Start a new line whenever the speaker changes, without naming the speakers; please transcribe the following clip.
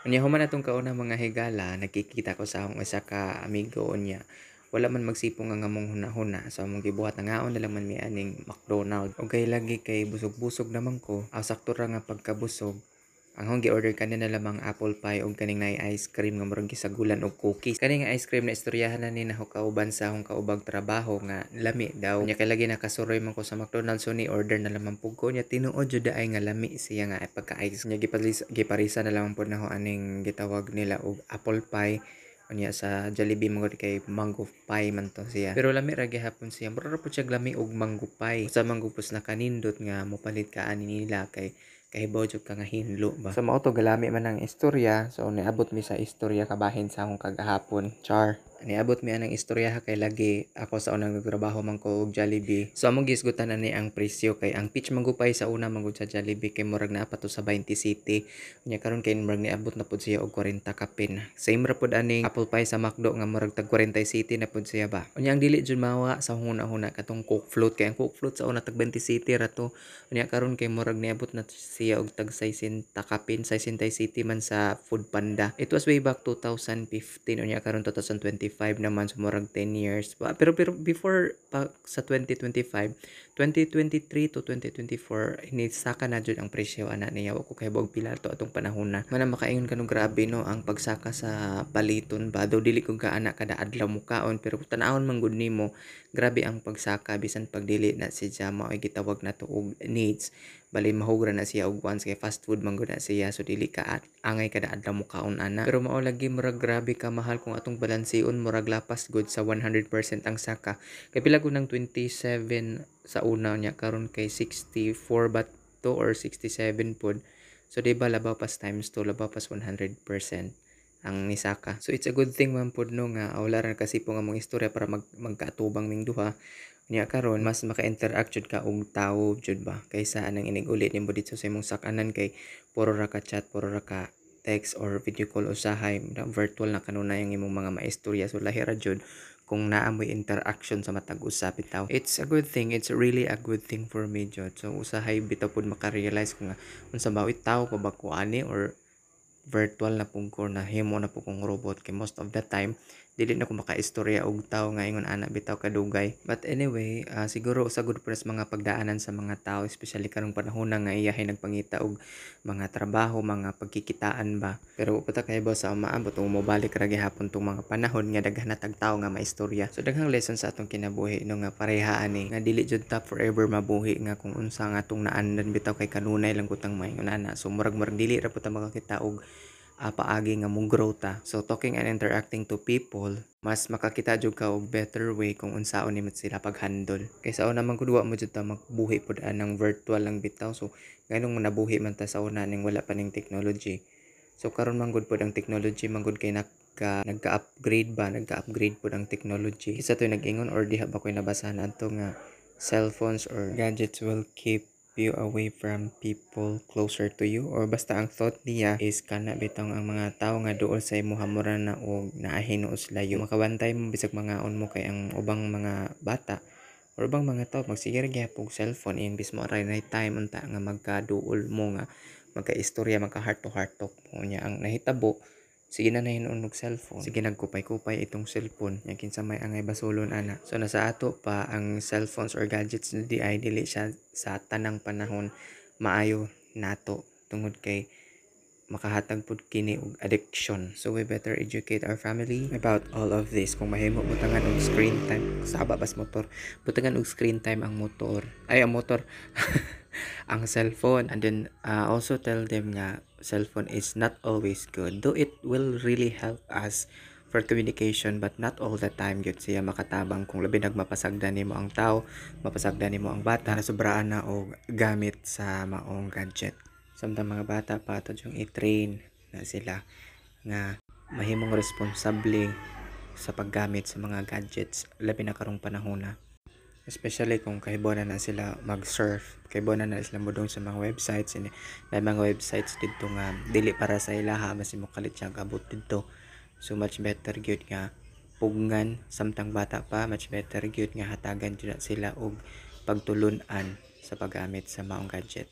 Unya human atong kauna mga higala, nakikita ko sa akong isa ka amigo niya. Wala man magsipong nga ngamong huna-huna. So among gibuhat na ngaon na lang man mi aning McDonald. O kay lagi kay busog-busog naman ko. Aw sakto ra nga pagkabusog. Ang akong gi-order kanina lamang apple pie ug kaning nay ice cream nga murag gisagulan og cookies. Kani nga ice cream na istoryahan na ni nako kauban sa akong kaubang trabaho nga lami daw. Nya kay lagi nakasuroy man ko sa McDonald's so ni order na lamang pug ko nya tinuod jud ay nga lami siya nga pagka-ice nya giparisa na lamang pud nako aning gitawag nila og apple pie. Unya sa Jollibee mo kay mango pie man to siya. Pero lami ra gihapon siya. Mura ra pud siya lami og mango pie. Sa mango pus na kanindot nga mopalit ka ani nila kay kahibaw jud ka nga hinlo ba. So mao to galami man ang istorya. So niabot mi sa istorya kabahin sa akong kagahapon. Char. Niabot mi anang istorya kay lagi ako sa unang nagtrabaho man ko og Jollibee. So among gisgutan ani ang presyo kay ang peach mango pie sa una man gud sa Jollibee kay murag naa pa to sa 20 city. Unya karon kay murag niabot na pud siya og 40 kapin. Same ra pud aning apple pie sa McDo nga murag tag 40 city na pud siya ba. Unya ang dili jud mawa sa huna-huna katong Coke float kay ang Coke float sa una tag 20 city ra to. Unya karon kay murag niabot na siya og tag 60 kapin, 60 city man sa Food Panda. It was way back 2015 unya karon 2025 naman so murag 10 years. Pero before pa sa 2025, 2023 to 2024 hinisaka na jud ang presyo ana niya wa ko kahibog pila to atong panahon na. Mana makaingon kanong grabe no ang pagsaka sa baliton ba daw dili ko gaana kada adlaw mo kaon pero tan-awon man gud nimo grabe ang pagsaka bisan pagdili na si Jama ay gitawag na to og needs bali mahugra na siya og once kay fast food man gud na siya so dili ka angay kada adlaw mo kaon ana pero mao lagi murag grabe ka mahal kung atong balanseon murag lapas gud sa 100% ang saka kay pila gud ng 27 sa una niya karon kay 64 ba to or 67 pod so di ba labaw pas times 2 labaw pas 100% ang nisaka. So it's a good thing man pod no nga wala ra kasi po nga mong istorya para magkaatubang ming duha. Nya karon mas maka-interact jud ka og tawo jud ba kaysa anang inig-uli nimo dito sa imong sakanan kay puro ra ka chat, puro ra ka text or video call usahay virtual na kanunay ang imong mga maistorya so lahi ra jud kung naa mo'y interaction sa matag usap bitaw. It's a good thing, it's really a good thing for me jud. So usahay bitaw pud maka-realize ko nga unsa ba tawo pa ba ko ani or virtual na pug ko na himo na po kong robot kay most of the time dili na ko makaistorya og tao nga ingon ana bitaw kadugay but anyway siguro usagod pa sa mga pagdaanan sa mga tao especially karong panahon na nga iyahay nagpangita og mga trabaho mga pagkikitaan ba pero upata kay ba sa maabot o mobalik ra gihapon tong mga panahon nga daghan na tag tawo nga maistorya so daghang lesson sa atong kinabuhi no nga parehaan ni nga dili jud ta forever mabuhi nga kung unsa nga atong naandan bitaw kay kanunay lang kutang maingon ana so murag dili ra pud ta makakita og paagi nga mong growth ta. So talking and interacting to people, mas makakita jud ka og better way kung unsaon nimo sila pag-handle. Kaysa una man gud wa mo jud ta magbuhi pud anang virtual lang bitaw. So nganong nabuhi man ta sa una ning wala pa ning technology. So karon man gud pud ang technology man gud kay nagka-upgrade pud ang technology. Isa to nag-ingon or diha ba koy nabasahan adto nga cellphones or gadgets will keep you away from people closer to you or basta ang thought niya is kana bitong ang mga tao nga duol sa imo hamura na og naahinuos layo makabantay mo bisag mga on mo kay ang ubang mga bata or ubang mga tao magsigir gyapon og cellphone imbis mo aray na time unta nga magkaduol mo nga magkaistorya magka heart to heart talk mo nya ang nahitabo sige na nahinuon og cellphone sige nagkupay-kupay itong cellphone nya kinsa may angay basulon ana so nasa ato pa ang cellphones or gadgets di ay dili siya sa tanang panahon maayo nato tungod kay makahatag pud kini og addiction so we better educate our family about all of this kung mahimo butangan og screen time saba bas motor butangan og screen time ang motor ay ang motor ang cellphone and then also tell them nga cellphone is not always good though it will really help us for communication but not all the time gyud siya makatabang kung labi nagmapasagdan nimo ang tao mapasagdan nimo ang bata na sobraan na og gamit sa maong gadget samtang mga bata pa to yung i-train na sila nga mahimong responsable sa paggamit sa mga gadgets labi na karong panahon na especially kung kahibawan na sila mag-surf kahibawan na sila modong sa mga websites may mga websites dito nga dili para sa ilaha mas mo kalit siya kabot dito so much better gyud nga pugngan samtang bata pa much better gyud nga hatagan jud sila og pagtulun-an sa paggamit sa maong gadget